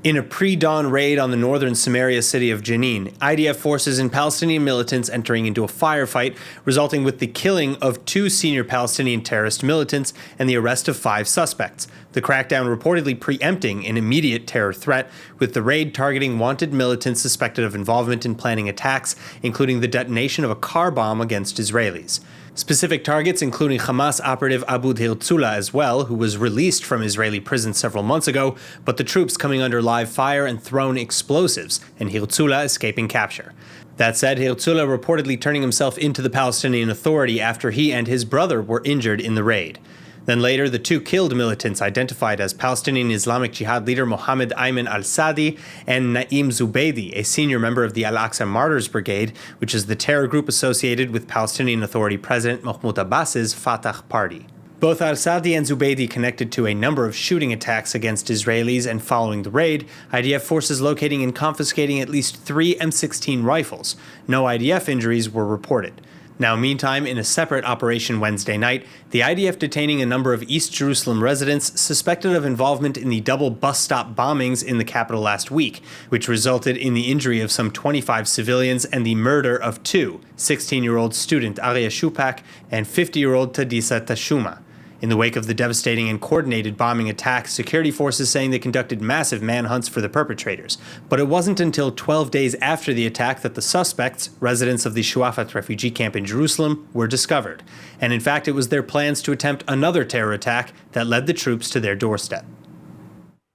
In a pre-dawn raid on the northern Samaria city of Jenin, IDF forces and Palestinian militants entering into a firefight, resulting with the killing of 2 senior Palestinian terrorist militants and the arrest of 5 suspects. The crackdown reportedly preempting an immediate terror threat, with the raid targeting wanted militants suspected of involvement in planning attacks, including the detonation of a car bomb against Israelis. Specific targets including Hamas operative Abu Hirtzula as well, who was released from Israeli prison several months ago, but the troops coming under live fire and thrown explosives, and Hirtzula escaping capture. That said, Hirtzula reportedly turning himself into the Palestinian Authority after he and his brother were injured in the raid. Then later, the 2 killed militants identified as Palestinian Islamic Jihad leader Mohammed Ayman al-Sadi and Naim Zubaydi, a senior member of the Al-Aqsa Martyrs Brigade, which is the terror group associated with Palestinian Authority President Mahmoud Abbas's Fatah party. Both al-Sadi and Zubaydi connected to a number of shooting attacks against Israelis, and following the raid, IDF forces locating and confiscating at least 3 M16 rifles. No IDF injuries were reported. Now, meantime, in a separate operation Wednesday night, the IDF detaining a number of East Jerusalem residents suspected of involvement in the double bus stop bombings in the capital last week, which resulted in the injury of some 25 civilians and the murder of 2, 16-year-old student Arya Shupak and 50-year-old Tadisa Tashuma. In the wake of the devastating and coordinated bombing attack, security forces saying they conducted massive manhunts for the perpetrators. But it wasn't until 12 days after the attack that the suspects, residents of the Shuafat refugee camp in Jerusalem, were discovered. And in fact, it was their plans to attempt another terror attack that led the troops to their doorstep.